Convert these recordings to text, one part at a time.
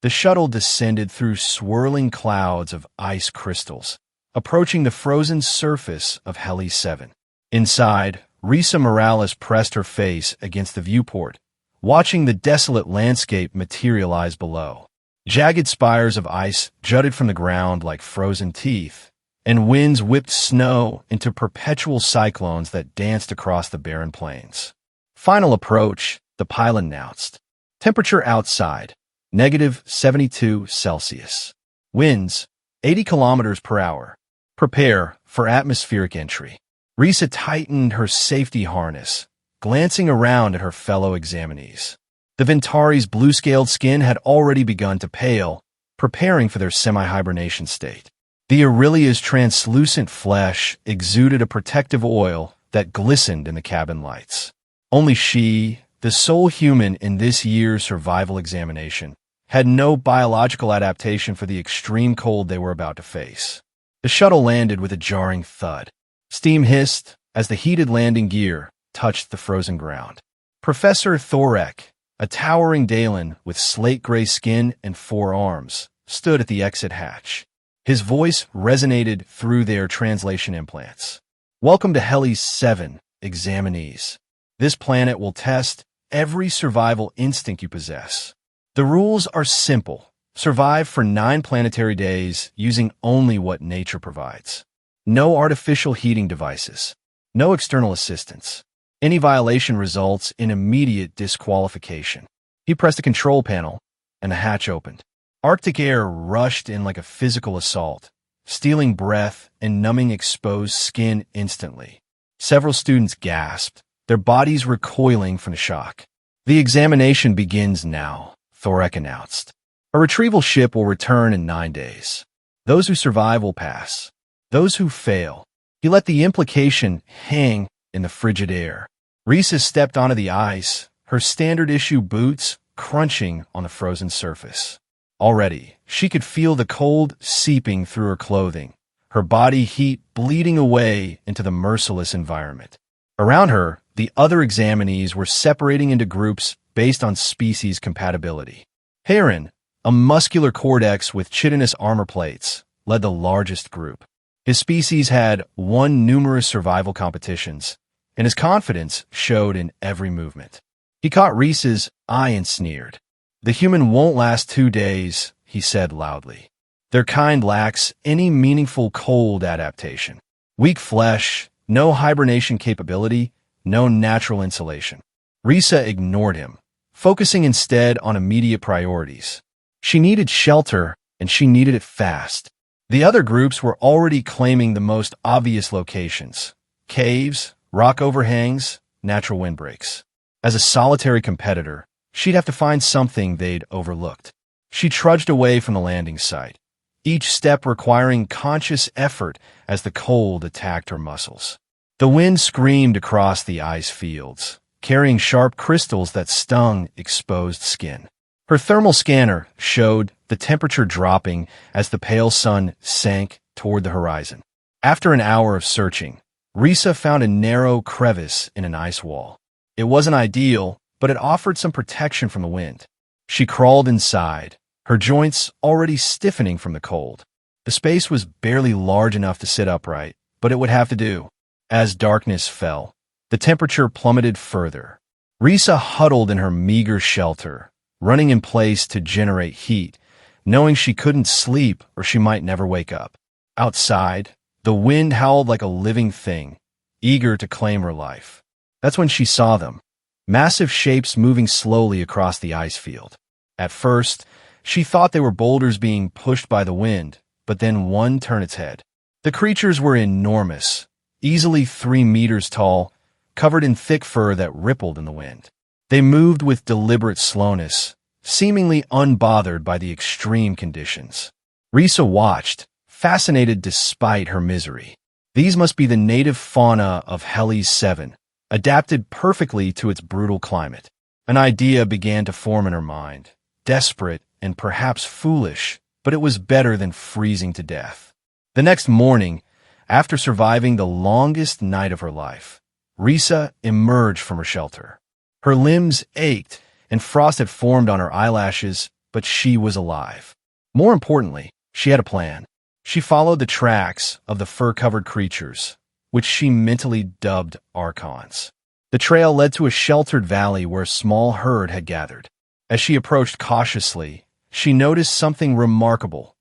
The shuttle descended through swirling clouds of ice crystals, approaching the frozen surface of Heli 7. Inside, Risa Morales pressed her face against the viewport, watching the desolate landscape materialize below. Jagged spires of ice jutted from the ground like frozen teeth, and winds whipped snow into perpetual cyclones that danced across the barren plains. Final approach, the pilot announced. Temperature outside, -72°C. Winds, 80 kilometers per hour. Prepare for atmospheric entry. Risa tightened her safety harness, glancing around at her fellow examinees. The Ventari's blue-scaled skin had already begun to pale, preparing for their semi-hibernation state. The Aurelia's translucent flesh exuded a protective oil that glistened in the cabin lights. Only she, the sole human in this year's survival examination, had no biological adaptation for the extreme cold they were about to face. The shuttle landed with a jarring thud. Steam hissed as the heated landing gear touched the frozen ground. Professor Thorek, a towering Dalen with slate-gray skin and 4 arms, stood at the exit hatch. His voice resonated through their translation implants. Welcome to Heli 7, examinees. This planet will test every survival instinct you possess. The rules are simple. Survive for 9 planetary days using only what nature provides. No artificial heating devices. No external assistance. Any violation results in immediate disqualification. He pressed a control panel, and the hatch opened. Arctic air rushed in like a physical assault, stealing breath and numbing exposed skin instantly. Several students gasped, their bodies recoiling from the shock. The examination begins now, Thorek announced. A retrieval ship will return in 9 days. Those who survive will pass. Those who fail. He let the implication hang in the frigid air. Risa stepped onto the ice, her standard-issue boots crunching on the frozen surface. Already, she could feel the cold seeping through her clothing, her body heat bleeding away into the merciless environment. Around her, the other examinees were separating into groups based on species compatibility. Heron, a muscular cortex with chitinous armor plates, led the largest group. His species had won numerous survival competitions, and his confidence showed in every movement. He caught Risa's eye and sneered. The human won't last 2 days, he said loudly. Their kind lacks any meaningful cold adaptation. Weak flesh, no hibernation capability, no natural insulation. Risa ignored him, focusing instead on immediate priorities. She needed shelter, and she needed it fast. The other groups were already claiming the most obvious locations: caves, rock overhangs, natural windbreaks. As a solitary competitor, she'd have to find something they'd overlooked. She trudged away from the landing site, each step requiring conscious effort as the cold attacked her muscles. The wind screamed across the ice fields, carrying sharp crystals that stung exposed skin. Her thermal scanner showed the temperature dropping as the pale sun sank toward the horizon. After an hour of searching, Risa found a narrow crevice in an ice wall. It wasn't ideal, but it offered some protection from the wind. She crawled inside, her joints already stiffening from the cold. The space was barely large enough to sit upright, but it would have to do. As darkness fell, the temperature plummeted further. Risa huddled in her meager shelter, running in place to generate heat, knowing she couldn't sleep or she might never wake up. Outside, the wind howled like a living thing, eager to claim her life. That's when she saw them, massive shapes moving slowly across the ice field. At first, she thought they were boulders being pushed by the wind, but then one turned its head. The creatures were enormous, easily 3 meters tall, covered in thick fur that rippled in the wind. They moved with deliberate slowness, seemingly unbothered by the extreme conditions. Risa watched, fascinated despite her misery. These must be the native fauna of Heli 7, adapted perfectly to its brutal climate. An idea began to form in her mind, desperate and perhaps foolish, but it was better than freezing to death. The next morning, after surviving the longest night of her life, Risa emerged from her shelter. Her limbs ached, and frost had formed on her eyelashes, but she was alive. More importantly, she had a plan. She followed the tracks of the fur-covered creatures, which she mentally dubbed Archons. The trail led to a sheltered valley where a small herd had gathered. As she approached cautiously, she noticed something remarkable.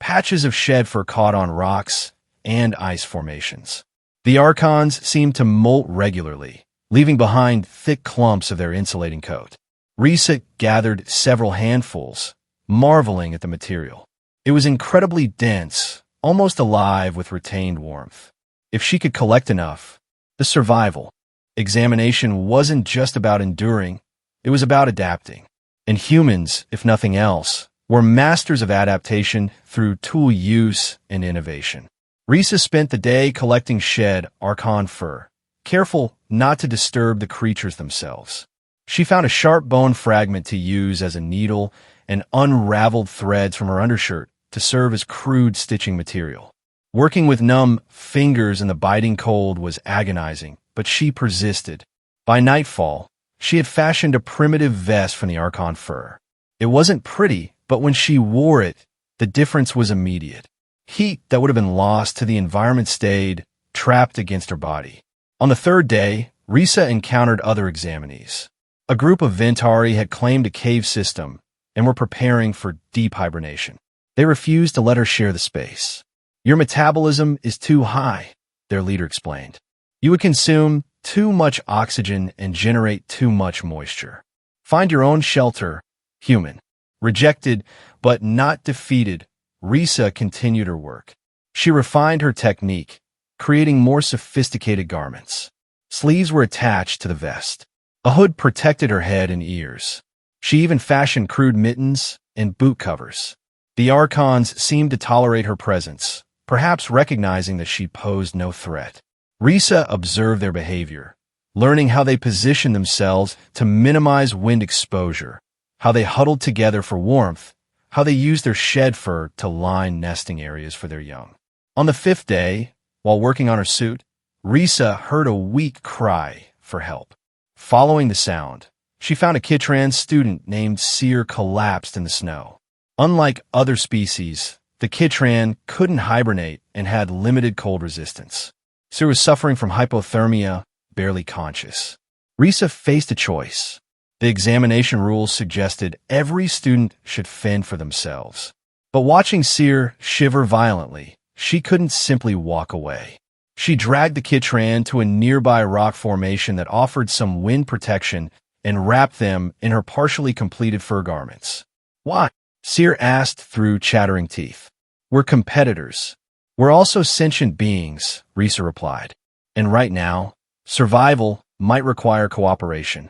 Patches of shed fur caught on rocks and ice formations. The Archons seemed to molt regularly, leaving behind thick clumps of their insulating coat. Risa gathered several handfuls, marveling at the material. It was incredibly dense, almost alive with retained warmth. If she could collect enough, the survival examination wasn't just about enduring, it was about adapting. And humans, if nothing else, were masters of adaptation through tool use and innovation. Risa spent the day collecting shed Archon fur, careful not to disturb the creatures themselves. She found a sharp bone fragment to use as a needle and unraveled threads from her undershirt to serve as crude stitching material. Working with numb fingers in the biting cold was agonizing, but she persisted. By nightfall, she had fashioned a primitive vest from the Archon fur. It wasn't pretty, but when she wore it, the difference was immediate. Heat that would have been lost to the environment stayed trapped against her body. On the third day, Risa encountered other examinees. A group of Ventari had claimed a cave system and were preparing for deep hibernation. They refused to let her share the space. "Your metabolism is too high," their leader explained. "You would consume too much oxygen and generate too much moisture. Find your own shelter, human." Rejected, but not defeated, Risa continued her work. She refined her technique, creating more sophisticated garments. Sleeves were attached to the vest. A hood protected her head and ears. She even fashioned crude mittens and boot covers. The Archons seemed to tolerate her presence, perhaps recognizing that she posed no threat. Risa observed their behavior, learning how they positioned themselves to minimize wind exposure, how they huddled together for warmth, how they used their shed fur to line nesting areas for their young. On the fifth day, while working on her suit, Risa heard a weak cry for help. Following the sound, she found a Kitran student named Seer collapsed in the snow. Unlike other species, the Kitran couldn't hibernate and had limited cold resistance. Seer was suffering from hypothermia, barely conscious. Risa faced a choice. The examination rules suggested every student should fend for themselves. But watching Seer shiver violently, she couldn't simply walk away. She dragged the Kitran to a nearby rock formation that offered some wind protection and wrapped them in her partially completed fur garments. "Why?" Seer asked through chattering teeth. "We're competitors. We're also sentient beings," Risa replied. "And right now, survival might require cooperation."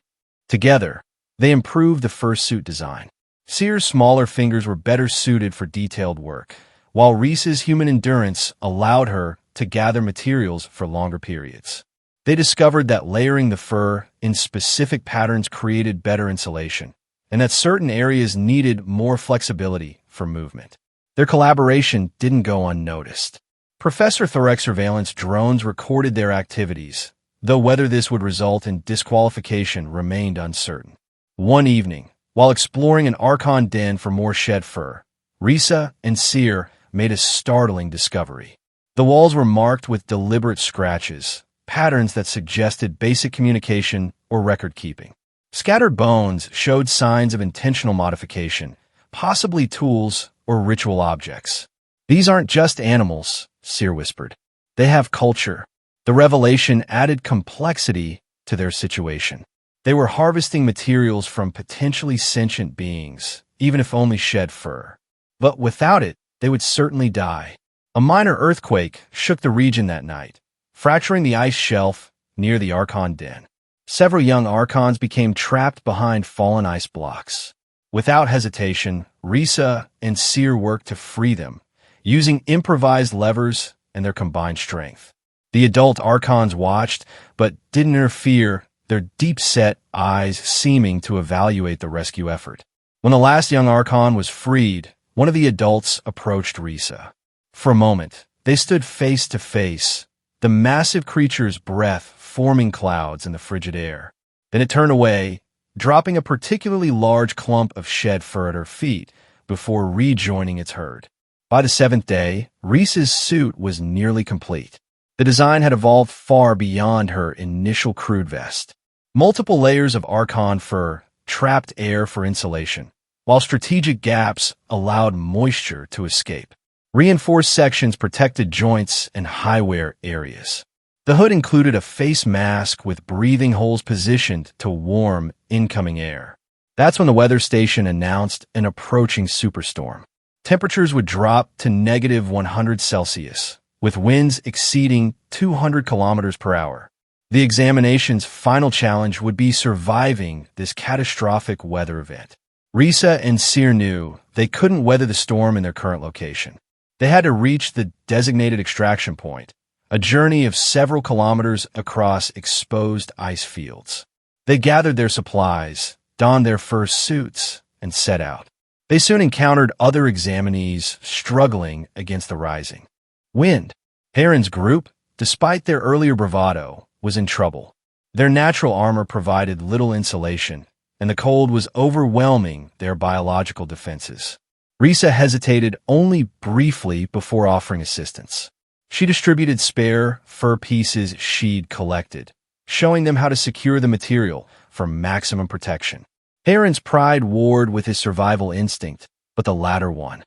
Together, they improved the fursuit design. Seer's smaller fingers were better suited for detailed work, while Risa's human endurance allowed her to gather materials for longer periods. They discovered that layering the fur in specific patterns created better insulation, and that certain areas needed more flexibility for movement. Their collaboration didn't go unnoticed. Professor Thorex surveillance drones recorded their activities, though whether this would result in disqualification remained uncertain. One evening, while exploring an Archon den for more shed fur, Risa and Seer made a startling discovery. The walls were marked with deliberate scratches, patterns that suggested basic communication or record-keeping. Scattered bones showed signs of intentional modification, possibly tools or ritual objects. "These aren't just animals," Seer whispered. "They have culture." The revelation added complexity to their situation. They were harvesting materials from potentially sentient beings, even if only shed fur. But without it, they would certainly die. A minor earthquake shook the region that night, fracturing the ice shelf near the Archon den. Several young Archons became trapped behind fallen ice blocks. Without hesitation, Risa and Seer worked to free them, using improvised levers and their combined strength. The adult Archons watched, but didn't interfere, their deep-set eyes seeming to evaluate the rescue effort. When the last young Archon was freed, one of the adults approached Risa. For a moment, they stood face to face, the massive creature's breath forming clouds in the frigid air. Then it turned away, dropping a particularly large clump of shed fur at her feet before rejoining its herd. By the seventh day, Reese's suit was nearly complete. The design had evolved far beyond her initial crude vest. Multiple layers of Archon fur trapped air for insulation, while strategic gaps allowed moisture to escape. Reinforced sections protected joints and high-wear areas. The hood included a face mask with breathing holes positioned to warm incoming air. That's when the weather station announced an approaching superstorm. Temperatures would drop to negative 100 Celsius, with winds exceeding 200 kilometers per hour. The examination's final challenge would be surviving this catastrophic weather event. Risa and Seer knew they couldn't weather the storm in their current location. They had to reach the designated extraction point, a journey of several kilometers across exposed ice fields. They gathered their supplies, donned their fur suits, and set out. They soon encountered other examinees struggling against the rising wind. Heron's group, despite their earlier bravado, was in trouble. Their natural armor provided little insulation, and the cold was overwhelming their biological defenses. Risa hesitated only briefly before offering assistance. She distributed spare fur pieces she'd collected, showing them how to secure the material for maximum protection. Heron's pride warred with his survival instinct, but the latter won.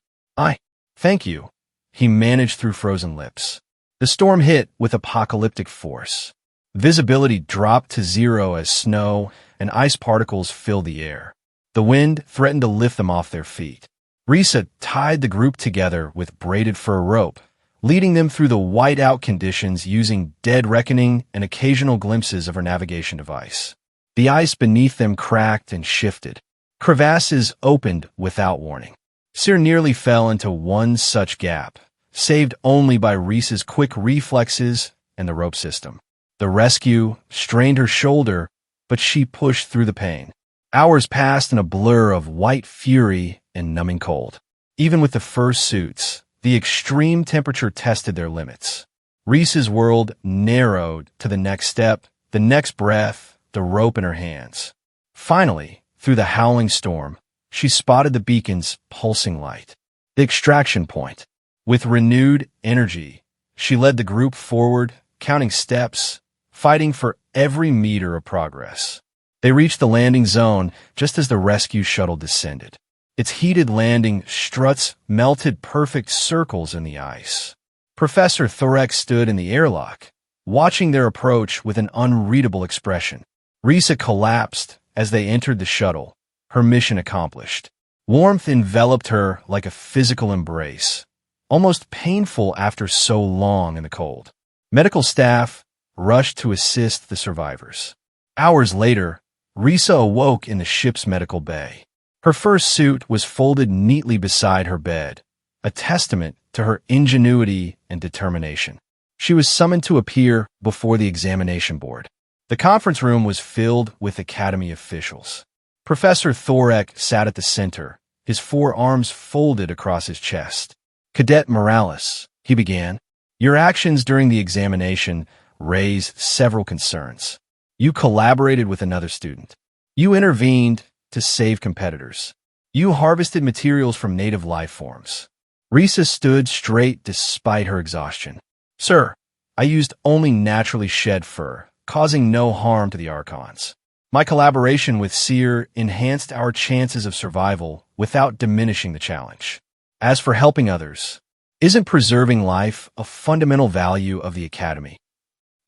Thank you, he managed through frozen lips. The storm hit with apocalyptic force. Visibility dropped to zero as snow and ice particles filled the air. The wind threatened to lift them off their feet. Risa tied the group together with braided fur rope, leading them through the whiteout conditions using dead reckoning and occasional glimpses of her navigation device. The ice beneath them cracked and shifted. Crevasses opened without warning. Seer nearly fell into one such gap, saved only by Risa's quick reflexes and the rope system. The rescue strained her shoulder, but she pushed through the pain. Hours passed in a blur of white fury and numbing cold. Even with the fur suits, the extreme temperature tested their limits. Risa's world narrowed to the next step, the next breath, the rope in her hands. Finally, through the howling storm, she spotted the beacon's pulsing light. The extraction point. With renewed energy, she led the group forward, counting steps, fighting for every meter of progress. They reached the landing zone just as the rescue shuttle descended. Its heated landing struts melted perfect circles in the ice. Professor Thorek stood in the airlock, watching their approach with an unreadable expression. Risa collapsed as they entered the shuttle, her mission accomplished. Warmth enveloped her like a physical embrace, almost painful after so long in the cold. Medical staff rushed to assist the survivors. Hours later, Risa awoke in the ship's medical bay. Her fur suit was folded neatly beside her bed, a testament to her ingenuity and determination. She was summoned to appear before the examination board. The conference room was filled with Academy officials. Professor Thorek sat at the center, his forearms folded across his chest. "Cadet Morales," he began, "your actions during the examination raise several concerns. You collaborated with another student. You intervened to save competitors. You harvested materials from native life forms." Risa stood straight despite her exhaustion. "Sir, I used only naturally shed fur, causing no harm to the Archons. My collaboration with Seer enhanced our chances of survival without diminishing the challenge. As for helping others, isn't preserving life a fundamental value of the Academy?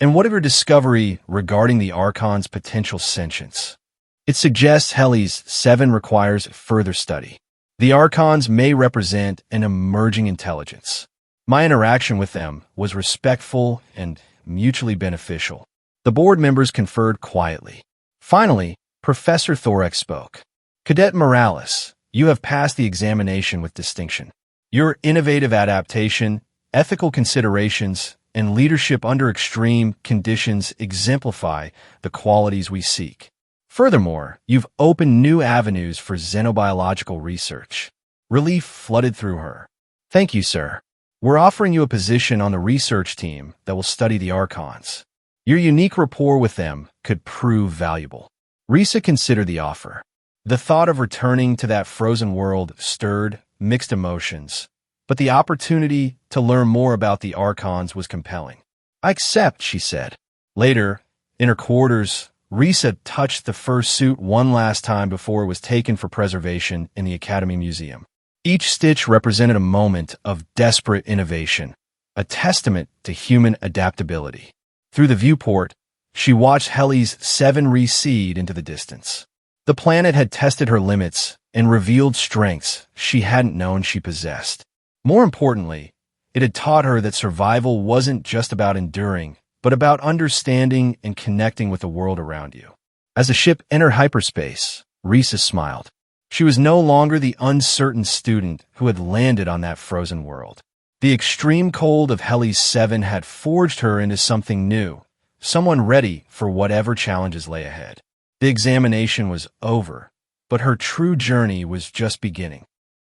And what of your discovery regarding the Archon's potential sentience? It suggests Heli's 7 requires further study. The Archons may represent an emerging intelligence. My interaction with them was respectful and mutually beneficial." The board members conferred quietly. Finally, Professor Thorek spoke. "Cadet Morales, you have passed the examination with distinction. Your innovative adaptation, ethical considerations, and leadership under extreme conditions exemplify the qualities we seek. Furthermore, you've opened new avenues for xenobiological research." Relief flooded through her. "Thank you, sir. We're offering you a position on the research team that will study the Archons. Your unique rapport with them could prove valuable." Risa considered the offer. The thought of returning to that frozen world stirred mixed emotions, but the opportunity to learn more about the Archons was compelling. "I accept," she said. Later, in her quarters, Risa touched the fursuit one last time before it was taken for preservation in the Academy Museum. Each stitch represented a moment of desperate innovation, a testament to human adaptability. Through the viewport, she watched Heli's 7 recede into the distance. The planet had tested her limits and revealed strengths she hadn't known she possessed. More importantly, it had taught her that survival wasn't just about enduring, but about understanding and connecting with the world around you. As the ship entered hyperspace, Risa smiled. She was no longer the uncertain student who had landed on that frozen world. The extreme cold of Heli's 7 had forged her into something new, someone ready for whatever challenges lay ahead. The examination was over, but her true journey was just beginning.